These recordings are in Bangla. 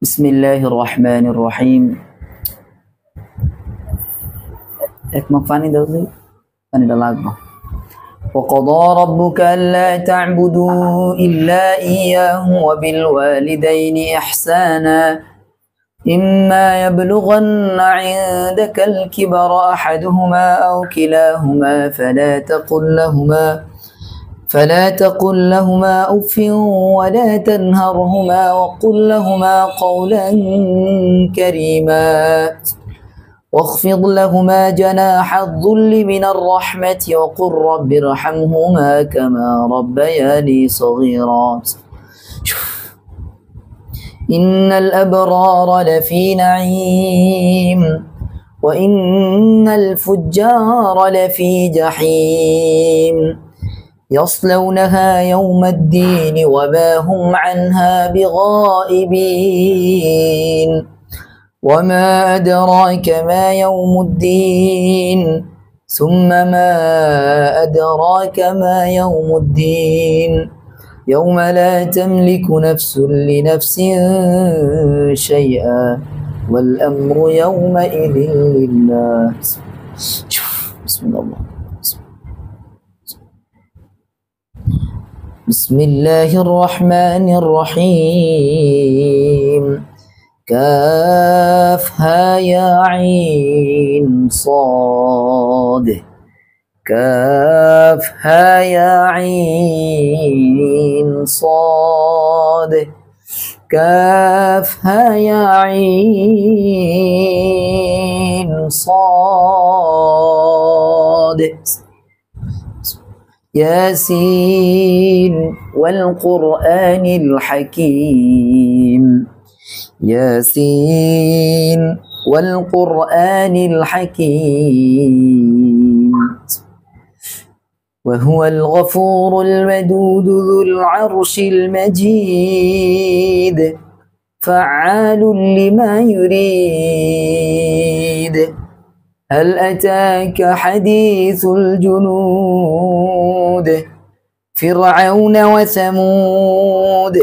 بسم الله الرحمن الرحيم এক মগ পানি দাও জি পানিটা লাগবে وقضى ربك ألا تعبدوا إلا إياه وبالوالدين إحسانا إما يبلغن عندك الكبر أحدهما أو كلاهما فلا تقل لهما أف ولا تنهرهما وقل لهما قولا كريما واخفض لهما جناح الذل من الرحمة وقل رب ارحمهما كما ربياني صغيرا إن الأبرار لفي نعيم وإن الفجار لفي جحيم يصلونها يوم الدين وما هم عنها بغائبين وما أدراك ما يوم الدين ثم ما أدراك ما يوم الدين يوم لا تملك نفس لنفس شيئا والأمر يومئذ لله بسم الله بسم الله الرحمن الرحيم كافها يا عين صاد كافها يا عين صاد كافها يا عين صاد ياسين والقرآن الحكيم ياسين والقرآن الحكيم وهو الغفور الودود ذو العرش المجيد فعال لما يريد هل أتاك حديث الجنود فرعون وثمود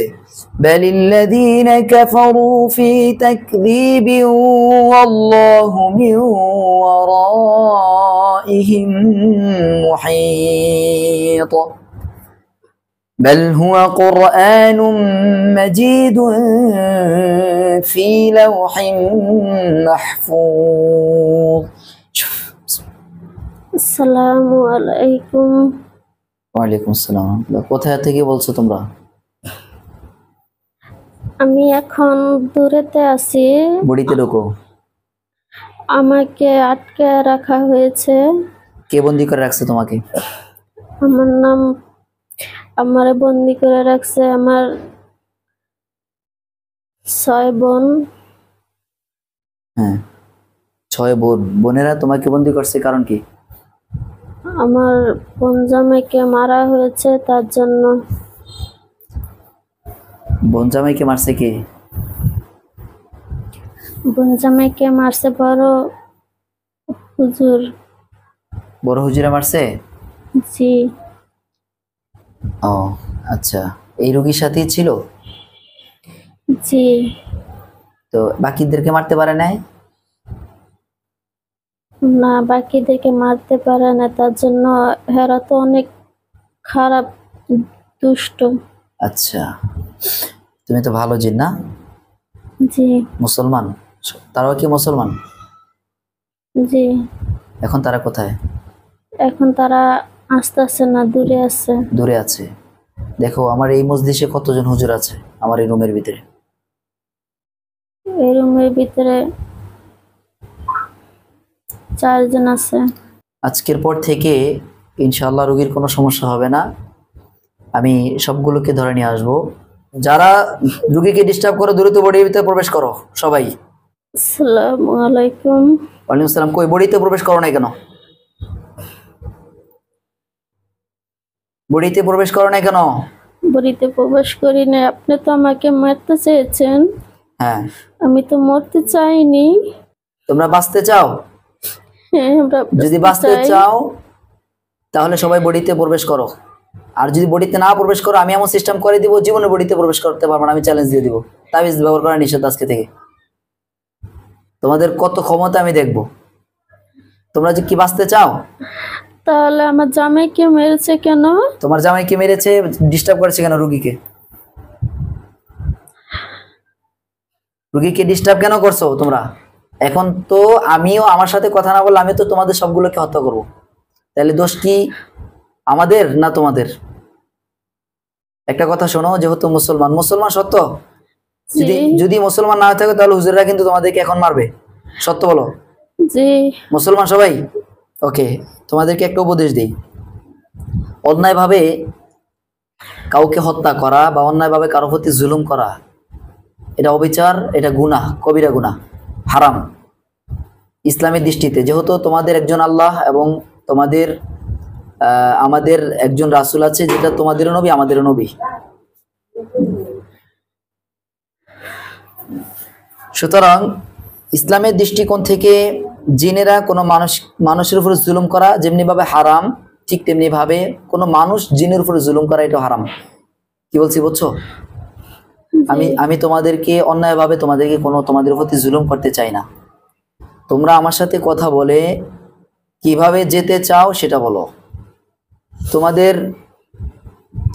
بل الذين كفروا في تكذيب والله من ورائهم محيط بل هو قرآن مجيد في لوح محفوظ আসসালামু আলাইকুম। ওয়ালাইকুম আসসালাম। কোথা থেকে বলছো তোমরা? আমি এখন দূরেতে আছি। বড়িতে ঢোকো। আমাকে আটকে রাখা হয়েছে। কে বন্দি করে রাখছে তোমাকে? আমারে বন্দি করে রাখছে আমার 6 বোন। হ্যাঁ, 6 বোন। বোনেরা তোমাকে বন্দি করছে কারণ কি? আমার বোন জামাইকে মারা হয়েছে তার জন্য। বোন জামাইকে মারছে কে? বোন জামাইকে মারছে বড় হুজুর। বড় হুজুরা মারছে? জি। ও আচ্ছা, এই রোগীর সাথেই ছিল? জি। তো বাকিদেরকে মারতে পারে নাই? না, বাকিদেরকে মারতে পারে না, তার জন্য হেরা তো অনেক খারাপ দুষ্ট। আচ্ছা, তুমি তো ভালো জিন না? জি। মুসলমান? তারাও কি মুসলমান? জি। এখন তারা কোথায়? এখন তারা আসতেছে না, দূরে আছে। দূরে আছে। দেখো আমার এই মজলিসে কতজন হুজুর আছে আমার এই রুমের ভিতরে? এই রুমের ভিতরে 4 জন আছে। আজকের পর থেকে ইনশাআল্লাহ রোগীর কোনো সমস্যা হবে না। আমি সবগুলোকে ধরে নিয়ে আসবো। যারা রোগীকে ডিস্টার্ব করো দ্রুত বডির ভিতরে প্রবেশ করো সবাই। আসসালামু আলাইকুম। ওয়ালাইকুম আসসালাম। কই বডিতে প্রবেশ করো না কেন? বডিতে প্রবেশ করো না কেন? বডিতে প্রবেশ করি না। আপনি তো আমাকে মারতে চেয়েছেন। হ্যাঁ, আমি তো মরতে চাইনি। তোমরা বাঁচতে চাও? হ্যাঁ, আমরা যদি বাঁচতে চাও তাহলে সবাই বডিতে প্রবেশ করো। আর যদি বডিতে না প্রবেশ করো, আমি এমন সিস্টেম করে দিব জীবনে বডিতে প্রবেশ করতে পারবো না, আমি চ্যালেঞ্জ দিয়ে দিব। তাবিজ ব্যবহার করা নিষেধ আজকে থেকে। তোমাদের কত ক্ষমতা আমি দেখব। তোমরা যে কি বাঁচতে চাও? তাহলে আমার জামাইকে মেরেছে কেন? তোমার জামাইকে মেরেছে, ডিস্টার্ব করেছে কেন রুগীকে? রুগীকে ডিস্টার্ব কেন করছো তোমরা? এখন তো আমিও আমার সাথে কথা না বললে আমি তো তোমাদের সবগুলোকে হত্যা করব। তাহলে দোষ কি আমাদের না তোমাদের? একটা কথা শোনো, যেহেতু মুসলমান সত্য, যদি জি যদি মুসলমান না থাকে তাহলে হুজুররা কিন্তু তোমাদেরকে এখন মারবে। সত্য বলো। জি মুসলমান সবাই? ওকে, তোমাদেরকে একটা উপদেশ দিই। অন্যায়ভাবে কাউকে হত্যা করা বা অন্যায়ভাবে কারো প্রতি জুলুম করা, এটা অবিচার, এটা গুনাহ, কবিরা গুনাহ, হারাম ইসলামের দৃষ্টিতে। যেহেতু তোমাদের একজন আল্লাহ এবং তোমাদের আমাদের একজন রাসূল আছে, যেটা তোমাদেরও নবী আমাদেরও নবী। সুতরাং ইসলামের দৃষ্টিকোণ থেকে জিনেরা কোনো মানুষের উপর জুলুম করা যেমনি ভাবে হারাম, ঠিক তেমনি ভাবে কোনো মানুষ জিনের উপর জুলুম করা এটা হারাম। কি বলছি বুঝছো? আমি তোমাদেরকে অন্যায়ভাবে তোমাদের প্রতি জুলুম করতে চাই না। তোমরা আমার সাথে কথা বলে কিভাবে যেতে চাও সেটা বলো। তোমাদের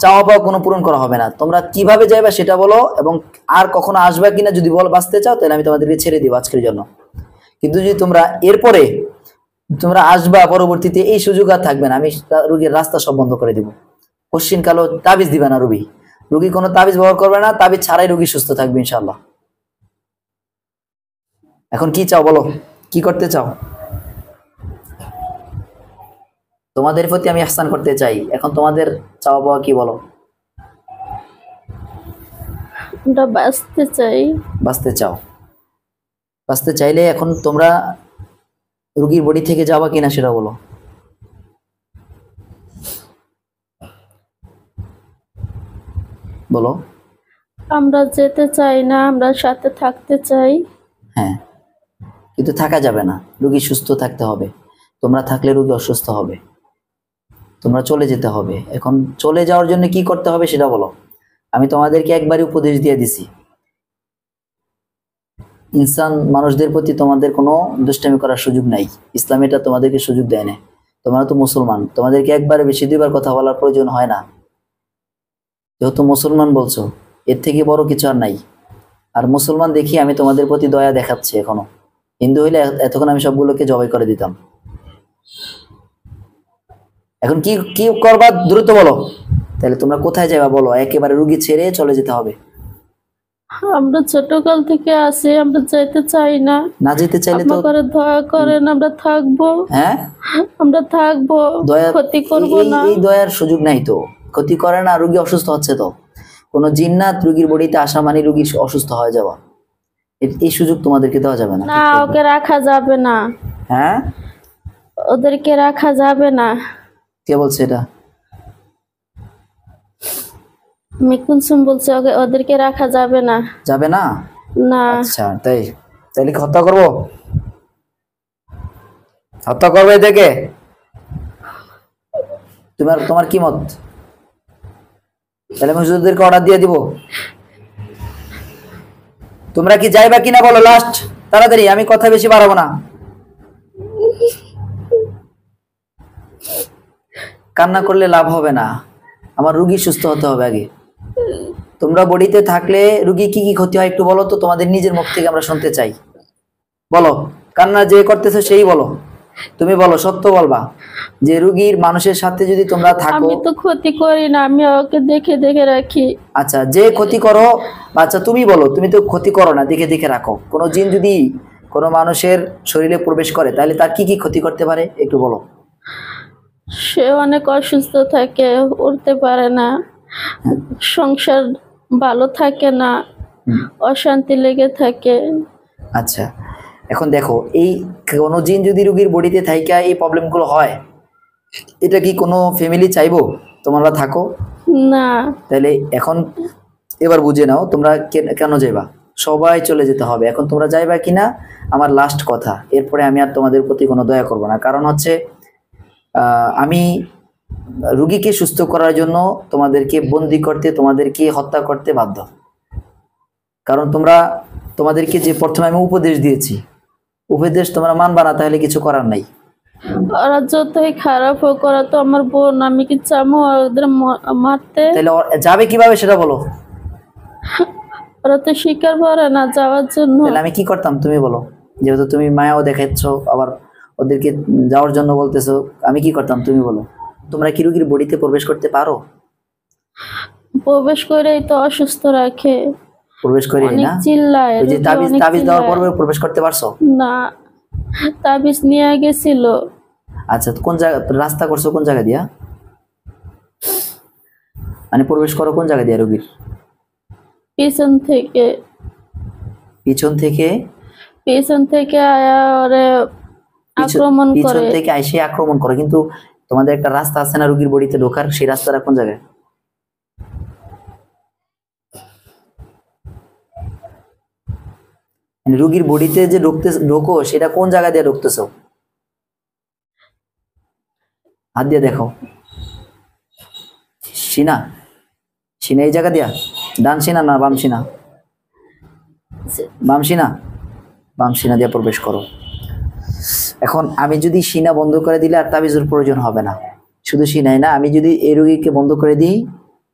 চাওয়া পাওয়া কোনো পূরণ করা হবে না। তোমরা কিভাবে যাইবা সেটা বলো, এবং আর কখনো আসবা কিনা যদি বাঁচতে চাও তাহলে আমি তোমাদেরকে ছেড়ে দিব আজকের জন্য। কিন্তু যদি তোমরা এরপরে তোমরা আসবা, পরবর্তীতে এই সুযোগ আর থাকবে না, আমি রোগীর রাস্তা সব বন্ধ করে দিব। কোশ্চিন কালো তাবিজ দিবে না রোগী কোনো তাবিজ ব্যবহার করবে না, তাবিজ ছাড়াই রোগী সুস্থ থাকবে ইনশাআল্লাহ। এখন কি চাও বলো, কি করতে চাও? তোমাদের প্রতি আমি ইহসান করতে চাই, এখন তোমাদের চাওয়া পাওয়া কি বলো? আমরা বাঁচতে চাই। বাঁচতে চাও? বাঁচতে চাইলে এখন তোমরা রোগীর বডি থেকে যাবা কিনা সেটা বলো। বলো। আমরা যেতে চাই না, আমরা সাথে থাকতে চাই। হ্যাঁ, কিন্তু থাকা যাবে না, রোগী সুস্থ থাকতে হবে। তোমরা থাকলে রোগী অসুস্থ হবে, তোমরা চলে যেতে হবে। এখন চলে যাওয়ার জন্য কি করতে হবে সেটা বলো। আমি তোমাদেরকে একবারই উপদেশ দিয়ে দিছি, ইনসান মানুষদের প্রতি তোমাদের কোনো দুষ্টামি করার সুযোগ নাই। ইসলাম এটা তোমাদেরকে সুযোগ দেয় না। তোমরা তো মুসলমান, তোমাদেরকে একবারে বেশি দুইবার কথা বলার প্রয়োজন হয় না। যেহেতু মুসলমান বলছো, এর থেকে বড় কিছু আর নাই। আর মুসলমান দেখি আমি তোমাদের প্রতি দয়া দেখাচ্ছি এখনো। হিন্দু হইলে এতক্ষণ আমি সবগুলোকে জবাই করে দিতাম। এখন কি কি করবা দ্রুত বলো। তাহলে তোমরা কোথায় যাবা বলো, একেবারে রুগী ছেড়ে চলে যেতে হবে। আমরা ছোটকাল থেকে আছি, আমরা যেতে চাই না। না যেতে চাইলে তো করে দয়া করেন, আমরা থাকবো। হ্যাঁ, আমরা থাকবো, দয়া ক্ষতি করব না। এই দয়ার সুযোগ নাই তো, ক্ষতি করে না, রুগী অসুস্থ হচ্ছে তো। কোনো জিন্নাত রুগীর বডিতে আসা মানে রুগী অসুস্থ হয়ে যাওয়া, এই সুযোগ তোমাদেরকে দেওয়া যাবে না। না, ওকে রাখা যাবে না। হ্যাঁ, ওদেরকে রাখা যাবে না। কে বলছে এটা? আমি কুলসুম বলছি, ওদেরকে রাখা যাবে না। যাবে না? না। আচ্ছা, তাইলে কি হত্যা করবো? হত্যা করবে এদেরকে? তোমার কি মত? তাহলে আমি হুজুরদেরকে অর্ডার দিয়ে দিব। তোমরা কি যাইবা কিনা বলো লাস্ট, তাড়াতাড়ি, আমি কথা বেশি বাড়াবো না। কান্না করলে লাভ হবে না, আমার রুগী সুস্থ হতে হবে আগে। তোমরা বডিতে থাকলে রুগী কি কি ক্ষতি হয় একটু বলো তো, তোমাদের নিজের মুখ থেকে আমরা শুনতে চাই। বলো, কান্না যে করতেছো সেই বলো। তুমি বলো, সত্য বলবা যে রুগীর মানুষের সাথে যদি তোমরা থাকো। আমি তো ক্ষতি করি না, আমি ওকে দেখে দেখে রাখি। আচ্ছা, যে ক্ষতি করো, আচ্ছা তুমি বলো, তুমি তো ক্ষতি করো না, দেখে দেখে রাখো। কোনো জিন যদি কোনো মানুষের শরীরে প্রবেশ করে তাহলে তার কি কি ক্ষতি করতে পারে একটু বলো। সে অনেক অসুস্থ থাকে, উঠতে পারে না, সংসার ভালো থাকে না, অশান্তি লেগে থাকে। আচ্ছা, এখন দেখো, এই কোনো জিন যদি রুগীর বডিতে থাইকা এই প্রবলেমগুলো হয়, এটা কি কোনো ফ্যামিলি চাইবো তোমরা থাকো? না। তাহলে এখন এবার বুঝে নাও তোমরা কেন যাইবা। সবাই চলে যেতে হবে। এখন তোমরা যাইবা কিনা আমার লাস্ট কথা, এরপরে আমি আর তোমাদের প্রতি কোনো দয়া করব না। কারণ হচ্ছে আমি রোগীকে সুস্থ করার জন্য তোমাদেরকে বন্দী করতে, তোমাদেরকে হত্যা করতে বাধ্য। কারণ তোমাদেরকে যে প্রথমে আমি উপদেশ দিয়েছি, উপদেশ তোমরা মানবা না, তাহলে কিছু করার নাই। ওরা যতই খারাপ হোক, ওরা তো আমার বোন, আমি কি চামো ওদের মারতে? তাহলে যাবে কিভাবে সেটা বলো। ওরা তো স্বীকার করে না যাওয়ার জন্য। তাহলে আমি কি করতাম তুমি বলো, যেহেতু তুমি মায়াও দেখাচ্ছ আবার ওদেরকে যাওয়ার জন্য বলতেছো, আমি কি করতাম তুমি বলো। তোমরা কি রোগীর বডিতে প্রবেশ করতে পারো? প্রবেশ করেই তো অসুস্থ রাখে, প্রবেশ করি অনেক না? চিল্লায়, ওই যে রোগী তাবিজ অনেক তাবিজ দেওয়ার পর চিল্লায়। প্রবেশ করতে পারছো? না, তাবিজ নিয়ে গেছিল। আচ্ছা, কোন জায়গা রাস্তা করছো, কোন জায়গা দিয়া মানে প্রবেশ করো, কোন জায়গা দিয়া রোগীর? পিছন থেকে। পিছন থেকে? পিছন থেকে আয়া ওরে আক্রমণ পিছন করে। থেকে আইসে আক্রমণ করে, কিন্তু তোমাদের একটা রাস্তা আছে না রোগীর বডিতে ঢোকার, সেই রাস্তাটা কোন জায়গায়? মানে রোগীর বডিতে যে ঢোকো সেটা কোন জায়গা দিয়ে ঢুকতেছো? হাত দিয়ে দেখো। সিনা? সিনা এই জায়গা দিয়া? ডান সিনা না বাম সিনা? বাম সিনা। বাম সিনা দিয়ে প্রবেশ করো। এখন আমি যদি সিনা বন্ধ করে দিলে আর তাবিজের প্রয়োজন হবে না। শুধু সিনাই না, আমি যদি এই রোগীকে বন্ধ করে দিই,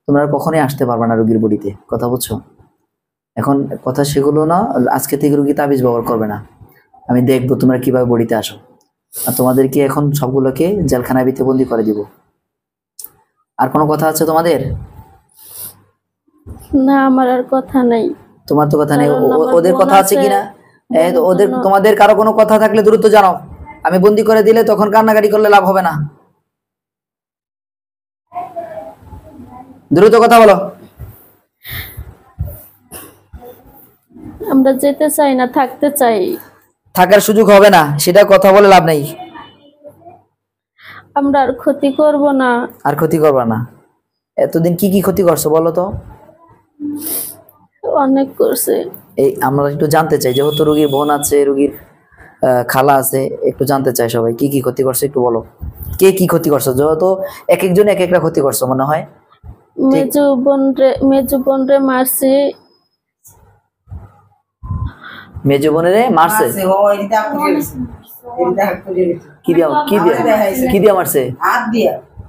তোমরা কখনোই আসতে পারবে না রোগীর বডিতে। কথা বুঝছো? এখন কথা সেগুলো না, আজকে থেকে রোগী তাবিজ ব্যবহার করবে না। আমি দেখবো তোমরা কিভাবে বডিতে আসো, আর তোমাদেরকে এখন সবগুলোকে জেলখানায় বন্দি করে দিব। আর কোনো কথা আছে তোমাদের? না, আমার আর কথা নাই। তোমার তো কথা নেই, কারণ আমার ওদের বোন কথা আছে কিনা? ওদের জন্য- তোমাদের কারো কোনো কথা থাকলে দ্রুত জানাও। আমি বন্দি করে দিলে তখন কান্নাকাটি করলে লাভ হবে না। দ্রুত কথা বলো। আমরা যেতে চাই না, থাকতে চাই। থাকার সুযোগ হবে না, সেটা কথা বলে লাভ নেই। আমরা আর ক্ষতি করব না। আর ক্ষতি করবা না? এতদিন কি কি ক্ষতি করছো বলো তো? অনেক করছে। এই আমরা একটু জানতে চাই, যেহেতু রোগীর বোন আছে, রোগীর খালা আছে, একটু জানতে চাই সবাই কি কি ক্ষতি করছে একটু বলো। কে কি ক্ষতি করছো? যেহেতু এক একজন এক একটা ক্ষতি করছো মনে হয়। মেজু বোন রে মারছি। মেজো বোনের মারছে? কি দিয়া কি দিয়া কি দিয়া মারছে?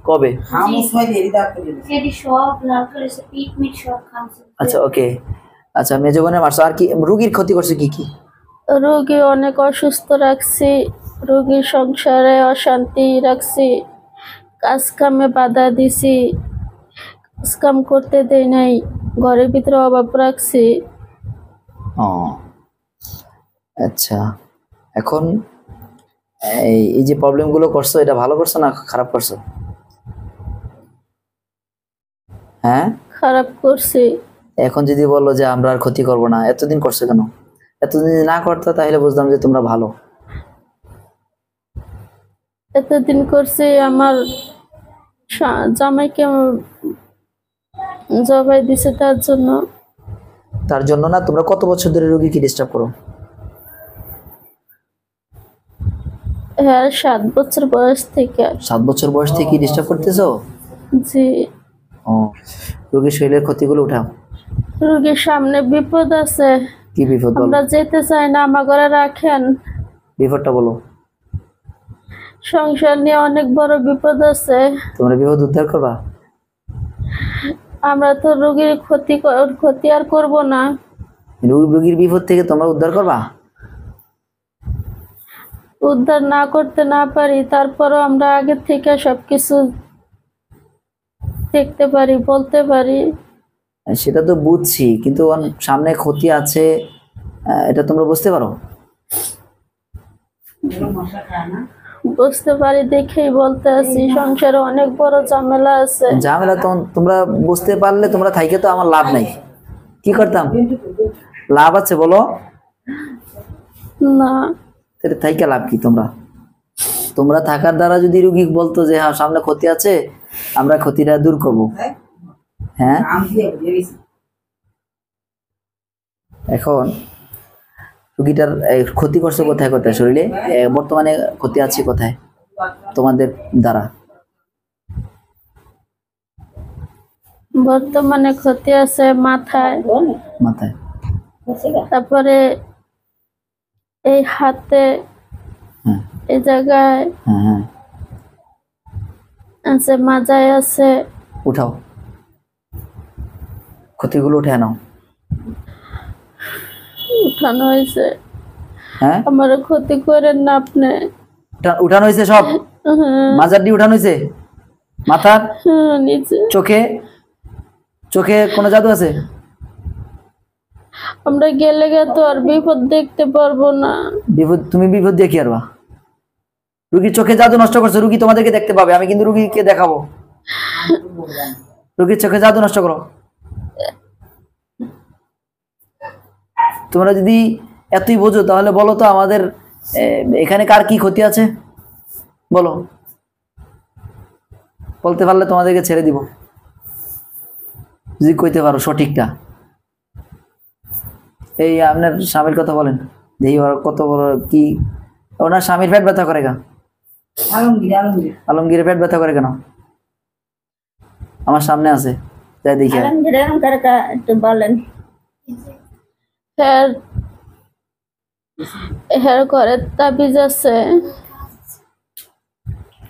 কবে? আচ্ছা, ওকে। আচ্ছা, মেজো বোনের মারছে, আর কি রোগীর ক্ষতি করছে কি কি? রোগী অনেক অসুস্থ রাখছি, রোগীর সংসারে অশান্তি রাখছি, কাজ কামে বাধা দিছি, কাজ কাম করতে দেই নাই, ঘরের ভিতরে অভাব রাখছি। ও আচ্ছা, এখন এই যে প্রবলেম গুলো করছো, এটা ভালো করছো না খারাপ করছো? হ্যাঁ, খারাপ করছি। এখন যদি বললো যে আমরা আর ক্ষতি করব না, এতদিন করছো কেন? এতদিন যদি না করতো তাহলে বুঝতাম যে তোমরা ভালো। এতদিন করছি, আমার জামাইকে জবাই দিছে তার জন্য। তার জন্য না? তোমরা কত বছর ধরে রোগীকে ডিস্টার্ব করো? হ্যাঁ, 7 বছর বয়স থেকে। 7 বছর বয়স থেকে ডিস্টার্ব করতেছো? জি। ও, রোগীর শরীরের ক্ষতিগুলো উঠাও। রোগীর সামনে বিপদ আছে। কি বিপদ বলো? আমরা যেতে চাই না, আমার ঘরে রাখেন। বিপদটা বলো। সংসার নিয়ে অনেক বড় বিপদ আছে। তোমরা বিপদ উদ্ধার করবা? আমরা তো রোগীর ক্ষতি আর করব না। রোগীর বিপদ থেকে তোমরা উদ্ধার করবা? উদ্ধার না করতে না পারি, তারপরও আমরা আগে থেকে সবকিছু দেখতে পারি, বলতে পারি। সেটা তো বুঝছি, কিন্তু সামনে ক্ষতি আছে, এটা তোমরা বুঝতে পারো? বুঝতে পারি দেখেই বলতে আছি, সংসারে অনেক বড় ঝামেলা আছে। ঝামেলা তো তোমরা বুঝতে পারলে তোমরা থাইকে তো আমার লাভ নাই। কি করতাম? লাভ আছে বলো? না। তাহলে থাইকে লাভ কি? তোমরা থাকার দ্বারা যদি রোগী বলতো যে হ্যাঁ সামনে ক্ষতি আছে, আমরা ক্ষতিটা দূর করব। হ্যাঁ, এখন রোগীটার ক্ষতি করছে কোথায় কোথায় শরীরে? বর্তমানে ক্ষতি আছে কোথায় তোমাদের দ্বারা? বর্তমানে ক্ষতি আছে মাথায়, মাথায়? তারপরে এই হাতে, হ্যাঁ এই জায়গায় হ্যাঁ হ্যাঁ। আছে, মাজায় আছে। উঠাও, ক্ষতিগুলো উঠে নাও। উঠানো হয়েছে। হ্যাঁ, আমার ক্ষতি করেন না আপনি। উঠানো হয়েছে সব? হ্যাঁ, মাজার দিয়ে উঠানো হয়েছে? মাথার, হ্যাঁ, নিচে। চোখে? চোখে কোনো জাদু আছে? আমরা গেলে তো আর বিপদ দেখতে পারবো না। বিপদ? তুমি বিপদ দিয়ে কি আরবা? রুগীর চোখে জাদু নষ্ট করছো, রুগী তোমাদেরকে দেখতে পাবে, আমি কিন্তু রুগীকে দেখাবো। রুগীর চোখে জাদু নষ্ট করো। তোমরা যদি এতই বোঝো তাহলে বলো তো আমাদের এখানে কার কি ক্ষতি আছে বলো, বলতে পারলে তোমাদেরকে ছেড়ে দিব, যদি কইতে পারো সঠিকটা। এই আপনার স্বামীর কথা বলেন, দেখি ওর কত বড় কি। ওনার স্বামীর পেট ব্যথা করে কেন? আলমগীরের পেট ব্যথা করে কেন? আমার সামনে আছে, যাই দেখি। একটু বলেন। হের ঘরে তাবিজ আছে।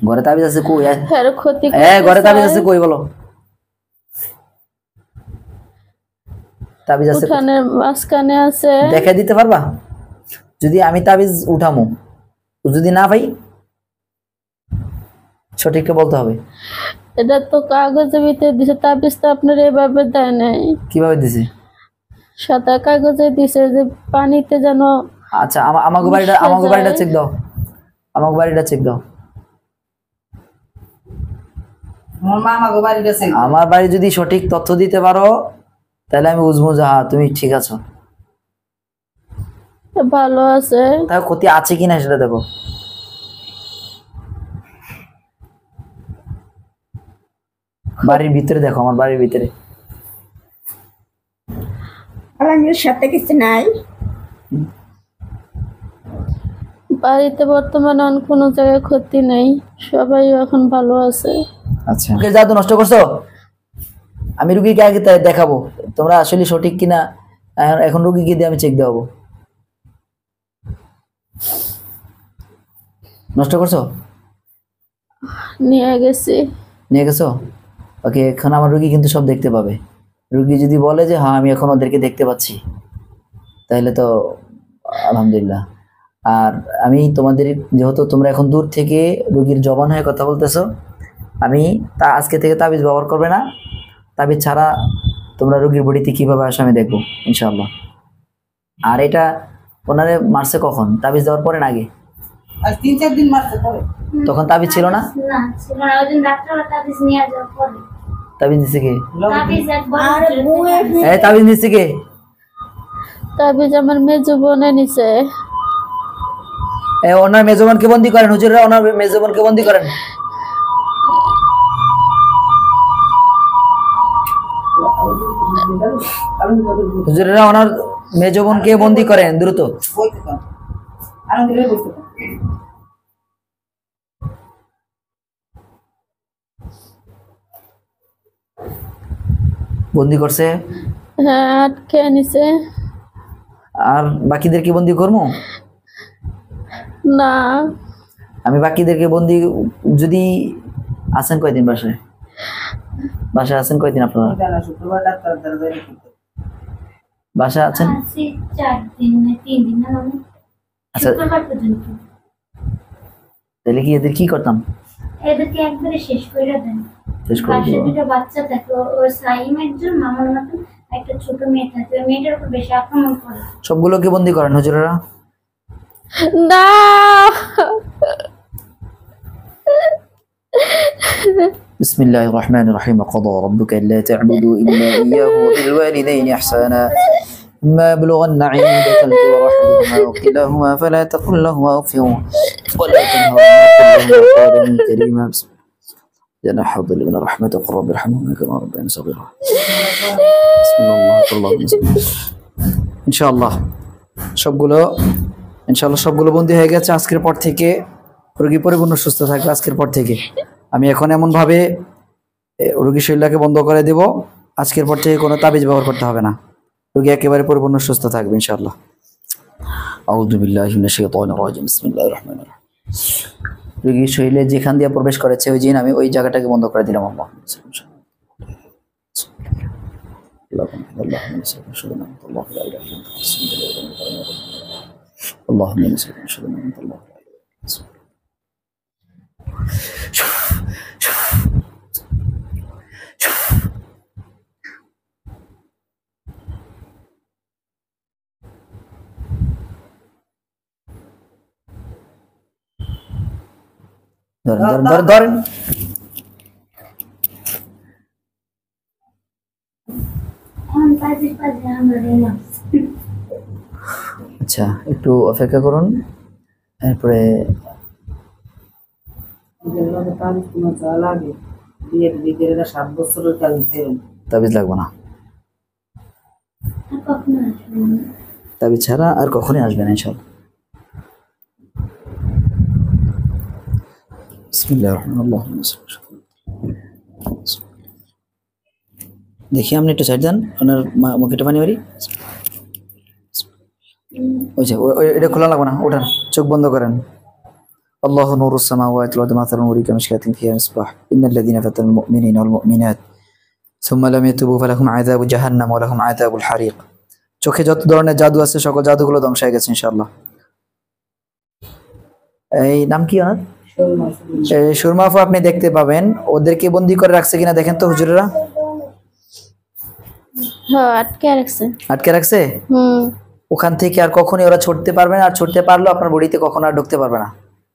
ঘরে তাবিজ আছে কই? হের ক্ষতি ঘরে তাবিজ আছে কই বলো? তাবিজ আছে উঠানের মাঝখানে আছে। দেখা দিতে পারবা? যদি আমি তাবিজ উঠামো, যদি না পাই, সঠিকটা বলতে হবে। এটা তো কাগজের ভিতরে দিছে, তাবিজ তো আপনার এভাবে দেয় নাই। কিভাবে দিছে? সাদা কাগজে দিছে যে পানিতে যেন। আচ্ছা, আমাকে বাড়িটা চেক দাও, আমাকে বাড়িটা চেক দাও। আমার বাড়ি যদি সঠিক তথ্য দিতে পারো তাহলে আমি বুঝবো যে হ্যাঁ তুমি ঠিক আছো, ভালো আছে। তাও ক্ষতি আছে কিনা সেটা দেখো। বাড়ির ভিতরে দেখো, আমার বাড়ির ভিতরে। সাথে কিছু নাই বাড়িতে, বর্তমানে কোনো জায়গায় ক্ষতি নেই, সবাই এখন ভালো আছে। আচ্ছা, জাদু নষ্ট করছো? আমি রুগীকে আগে দেখাবো তোমরা আসলে সঠিক কিনা। এখন রুগীকে দিয়ে আমি চেক দেওয়াবো। নষ্ট করছো? নিয়ে গেছো? ওকে, এখন আমার রুগী কিন্তু সব দেখতে পাবে। রুগী যদি বলে যে হ্যাঁ আমি এখন ওদেরকে দেখতে পাচ্ছি, তাহলে তো আলহামদুলিল্লাহ। আর আমি তোমাদের, যেহেতু তোমরা এখন দূর থেকে রুগীর জবান হয়ে কথা বলতেছো, আমি আজকে থেকে তাবিজ ব্যবহার করবে না। তাবিজ ছাড়া তোমরা রুগীর বডিতে কিভাবে আসো আমি দেখবো ইনশাআল্লাহ। আর এটা ওনারে মারছে কখন? তাবিজ দেওয়ার পরে না আগে? 3-4 দিন মারছে পরে। তখন তাবিজ ছিল না? না ছিল না, ওই দিন ডাক্তাররা তাবিজ নিয়ে যাওয়ার পরে। তাবিজ দিছে কে? তাবিজ একবার তাবিজ দিছে কে? তাবিজ আমার মেজো বোনে নিছে। ওনার মেজবানকে বন্দি করেন, হুজুররা ওনার মেজবানকে বন্দি করেন। হুজুররা ওনার মেজবানকে বন্দি করেন দ্রুত। বন্দি করছে? হ্যাঁ, আটকে নিছে। আর বাকিদেরকে বন্দি করবো না, আমি? বাকিদেরকে বন্দি যদি আছেন কয়দিন বাসায়? বাসায় আছেন কয়দিন আপনারা? বাসায় আছেন 4 দিন না 3 দিন না মানে। আচ্ছা, শুক্রবার পর্যন্ত। তাহলে কি এদের কি করতাম? এদেরকে একবারে শেষ করে দেন। শেষ করে পাশে দিব। দুটো বাচ্চা থাকে, ওর সাইম একজন, মামার মতন একটা ছোট মেয়ে থাকে, ওই মেয়েটার উপর বেশি আক্রমণ করে। সবগুলোকে বন্দি করেন হুজুরেরা। না, بسم الله الرحمن الرحيم. وقضى ربك ألا تعبدوا إلا إياه وبالوالدين إحسانا إما يبلغن عندك الكبر أحدهما أو كلاهما فلا تقل لهما أف ولا تنهرهما وقل لهما قولا كريما. بسم الله جناح الظل من الرحمة وقل رب ارحمهما كما ربياني صغيرا. بسم الله ইনশাআল্লাহ সবগুলো বন্দি হয়ে গেছে। আজকের পর থেকে রোগী পরিপূর্ণ সুস্থ থাকবে। আজকের পর থেকে আমি এখন এমন ভাবে রোগীর শরীরটাকে বন্ধ করে দেব আজকের পর থেকে কোনো তাবিজ ব্যবহার করতে হবে না, রোগী একেবারে পরিপূর্ণ সুস্থ থাকবে ইনশাআল্লাহ। আউযু বিল্লাহি মিনাশ শাইতানির রাজিম, বিসমিল্লাহির রহমানির রহিম। রোগীর শরীরে যেখান দিয়ে প্রবেশ করেছে ওই জিন, আমি ওই জায়গাটাকে বন্ধ করে দিলাম। ধরেন আচ্ছা, একটু অপেক্ষা করুন, এরপরে তাবিজ লাগবে না, তাবিজ ছাড়া আর কখনই আসবে না ইনশাআল্লাহ। বিসমিল্লাহির রহমানির রহিম। দেখি আপনি একটু সাইড দেন, ওনার মুখেটা পানি বাড়ি। ওই যে এটা খোলা লাগবে না, ওঠান, চোখ বন্ধ করেন। আল্লাহু নূরুস সামাওয়াতি ওয়াল আরদি মাসালুন নূরি কামিশকাতিন ফিহা মিসবাহ ইন্নাল্লাযীনা ফাতানুল মুমিনিনা ওয়াল মুমিনাত সুম্মা লাম ইয়াতুবু ফালাহুম আযাবু জাহান্নাম ওয়া লাহুম আযাবুল হারিক। চোখে যত ধরনের জাদু আছে সকল জাদুগুলো ধ্বংস হয়ে গেছে ইনশাআল্লাহ। এই নাম কি ওনার? সুরমা আপু। আপনি দেখতে পাবেন ওদেরকে বন্দি করে রাখছে কিনা দেখেন তো হুজুরেরা। হ্যাঁ, আটকে রাখছে। আটকে রাখছে? ওখান থেকে আর কখনোই ওরা ছুটতে পারবে না, আর ছুটতে পারলেও আপনার বডিতে কখনো আর ঢুকতে পারবে না,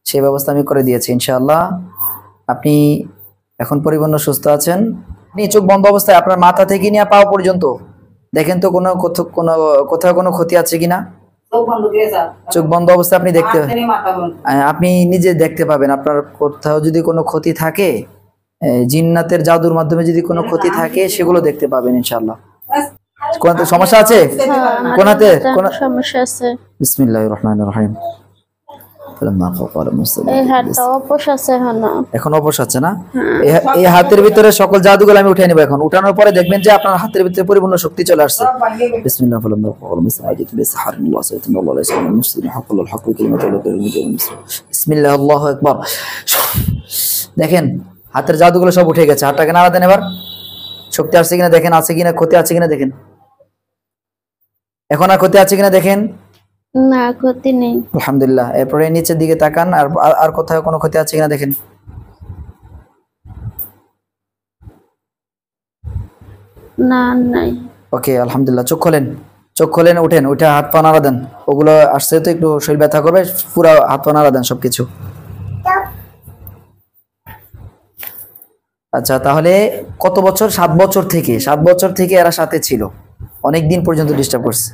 সেই ব্যবস্থা আমি করে দিয়েছি ইনশাআল্লাহ। আপনি এখন পরিপূর্ণ সুস্থ আছেন। আপনি চোখ বন্ধ অবস্থায় আপনার মাথা থেকে নিয়ে পাও পর্যন্ত দেখেন তো কোথাও কোনো ক্ষতি আছে কিনা। চোখ বন্ধ অবস্থায় আপনি আপনি নিজে দেখতে পাবেন আপনার কোথাও যদি কোনো ক্ষতি থাকে, জিন্নাতের জাদুর মাধ্যমে যদি কোনো ক্ষতি থাকে সেগুলো দেখতে পাবেন ইনশাআল্লাহ। কোন সমস্যা আছে? কোন হাতে কোন সমস্যা আছে? বিসমিল্লাহির রহমানির রহিম। এই হাতটা অপোষ আছে এখন অপোষ আছে না? এই হাতের ভিতরে সকল জাদুগুলো আমি উঠিয়ে নেব। এখন উঠানোর পরে দেখবেন যে আপনার হাতের ভিতরে পরিপূর্ণ শক্তি চলে আসছে। বিসমিল্লাহ বিসমিল্লাহ আল্লাহু আকবার। দেখেন হাতের জাদুগুলো সব উঠে গেছে। হাতটাকে নাড়া দেন, এবার শক্তি আসছে কিনা দেখেন, আছে কিনা, ক্ষতি আছে কিনা দেখেন। এখন আর ক্ষতি আছে কিনা দেখেন। না, ক্ষতি নেই আলহামদুলিল্লাহ। এরপরে নিচের দিকে তাকান, আর কোথাও কোনো ক্ষতি আছে কিনা দেখেন। না, নাই। ওকে আলহামদুলিল্লাহ। চোখ খোলেন, উঠেন, উঠে হাত পা নাড়া দেন। ওগুলো আসছে তো একটু শরীর ব্যথা করবে, পুরো হাত পা নাড়া দেন সবকিছু। আচ্ছা, তাহলে কত বছর? 7 বছর থেকে এরা সাথে ছিল, অনেক দিন পর্যন্ত ডিস্টার্ব করছে।